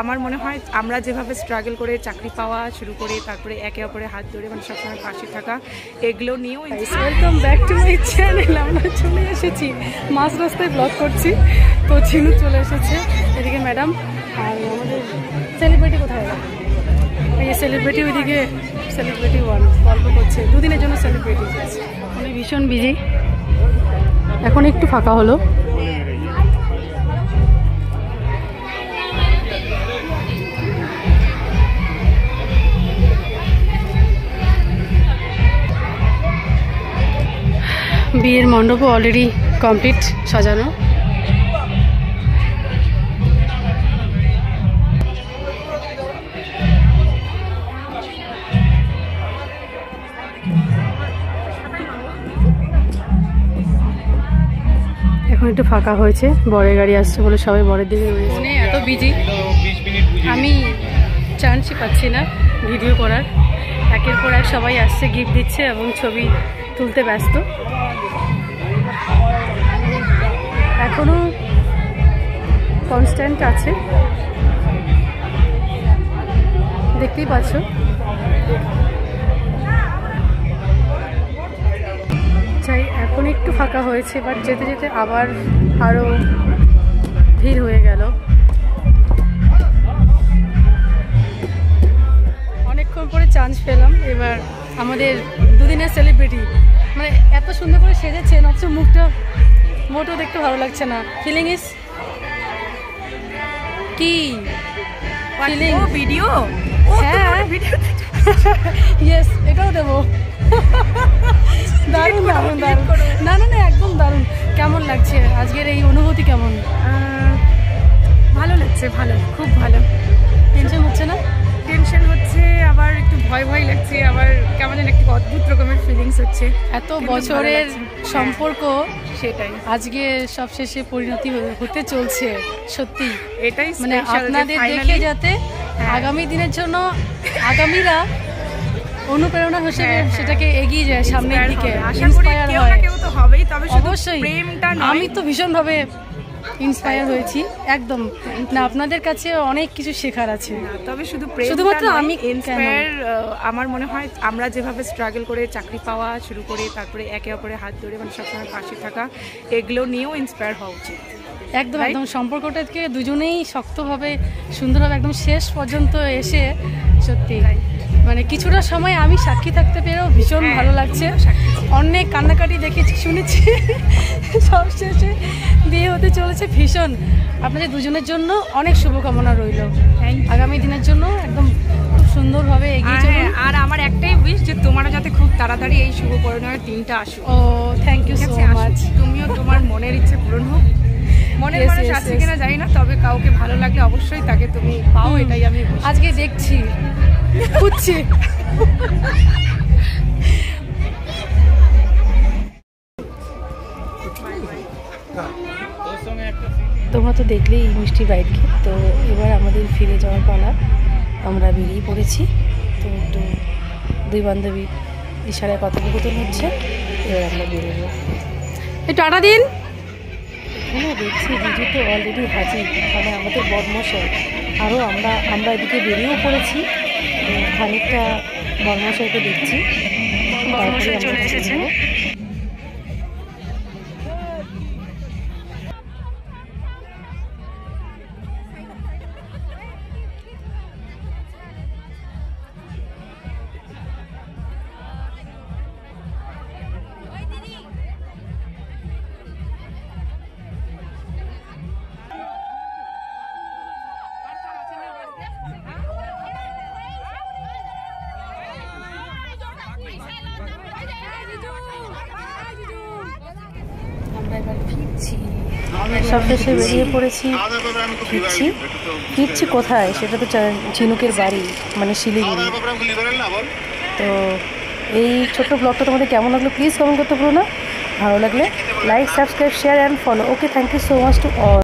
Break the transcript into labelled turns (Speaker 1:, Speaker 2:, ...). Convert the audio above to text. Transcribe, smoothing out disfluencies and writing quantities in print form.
Speaker 1: আমার মনে হয় আমরা যেভাবে স্ট্রাগল করে চাকরি পাওয়া শুরু করে তারপরে একে অপরের হাত ধরে মানে সবসময় পাশে থাকা এগুলো নিয়েও। Welcome back to my channel. আমরা চলে এসেছি মাঝ রাস্তায় ব্লগ করছি, তো ঝিনু চলে এসেছে এদিকে ম্যাডাম। আর আমাদের সেলিব্রিটি কোথায় গেল? এই সেলিব্রিটি ওইদিকে সেলিব্রিটি ওয়ান গল্প করছে, দুদিনের জন্য সেলিব্রিটি। আমি ভীষণ বিজি, এখন একটু ফাঁকা হলো। বিয়ের মণ্ডপও অলরেডি কমপ্লিট সাজানো। এখন একটু ফাঁকা হয়েছে, বরের গাড়ি আসছে বলে সবাই বরের দিকে রয়েছে। এত বিজি আমি চান্সই পাচ্ছি না ভিডিও করার। একের পর এক সবাই আসছে, গিফট দিচ্ছে এবং ছবি তুলতে ব্যস্ত। এখনো কনস্ট্যান্ট আছে, দেখতেই পাচ্ছ। চাই এখন একটু ফাঁকা হয়েছে, বাট যেতে যেতে আবার আরো ভিড় হয়ে গেল। অনেকক্ষণ পরে চান্স পেলাম। এবার আমাদের দুদিনের সেলিব্রিটি মানে এত সুন্দর করে সেজেছে, অথচ মুখটা মোটেও দেখতে ভালো লাগছে না। ফিলিং ইস কি ফিলিং? ভিডিও? হ্যাঁ ইয়েস, এটাও দেবো। দারুণ দারুণ দারুণ। না না না, একদম দারুণ। কেমন লাগছে আজকের এই অনুভূতি? কেমন? ভালো লাগছে, ভালো, খুব ভালো। টেনশন হচ্ছে না? টেনশন হচ্ছে, আবার একটু ভয় ভয় লাগছে, আবার কেমন যেন একটু অদ্ভুত রকমের ফিলিংস হচ্ছে। এত বছরের সম্পর্ক, সেটাই আজকে সবশেষে পরিণতি হতে চলছে। সত্যি এটাই মানে আপনাদের দেখে যাতে আগামী দিনের জন্য আগামীরা অনুপ্রেরণা হিসেবে সেটাকে এগিয়ে যায় সামনের দিকে, ইন্সপায়ার হয়। অবশ্যই আমি তো ভীষণভাবে ইন্সপায়ার হয়েছি একদম। না, আপনাদের কাছে অনেক কিছু শেখার আছে। তবে শুধুমাত্র আমি ইন্সপায়ার, আমার মনে হয় আমরা যেভাবে স্ট্রাগল করে চাকরি পাওয়া শুরু করে তারপরে একে অপরের হাত ধরে মানে সবসময় পাশে থাকা এগুলো নিয়েও ইন্সপায়ার হওয়া উচিত। একদম একদম সম্পর্কটাকে দুজনেই শক্তভাবে সুন্দরভাবে একদম শেষ পর্যন্ত এসে সত্যি মানে কিছুটা সময় আমি সাক্ষী থাকতে পেরেও ভীষণ ভালো লাগছে। অনেক কান্নাকাটি দেখেছি, শুনেছি, সবশেষে বিয়ে হতে চলেছে। ভীষণ আপনাদের দুজনের জন্য অনেক শুভকামনা রইল আগামী দিনের জন্য, একদম খুব সুন্দরভাবে এগিয়ে চলুন। আর আমার একটাই উইশ যে তোমারও যাতে খুব তাড়াতাড়ি এই শুভ পরিণয়ের দিনটা আসুক। ও থ্যাংক ইউ সো মাচ। তুমিও তোমার মনের ইচ্ছে পূরণ হোক। মনের মানুষ আছে কিনা জানি না, তবে কাউকে ভালো লাগলে অবশ্যই তাকে তুমি পাও, এটাই আমি আজকে দেখছি, খুঁজছি। তোমরা তো দেখলেই মিষ্টি বাইটকে। তো এবার আমাদের ফিরে যাওয়ার পালা, আমরা বেরিয়ে পড়েছি। তো একটু দুই বান্ধবী ইশারায় কথোপকথন হচ্ছে, এবার আমরা বেরোবো। একটু টাটা দিন। এখানে দেখছি বিজু তো অলরেডি হাজির, মানে আমাদের বদমশাই। আরও আমরা এদিকে বেরিয়েও পড়েছি, খানিকটা বদমশাইকে দেখছি, তারপরে চলে এসেছে। আমরা এবার সবশেষে বেরিয়ে পড়েছি, ফিরছি কোথায় সেটা তো ঝিনুকের বাড়ি, মানে শিলিগুড়ি। তো এই ছোট্ট ব্লগটা তোমাদের কেমন লাগলো প্লিজ কমেন্ট করতে ভুলো না। ভালো লাগলে like, subscribe, share and follow. Okay, thank you so much to all.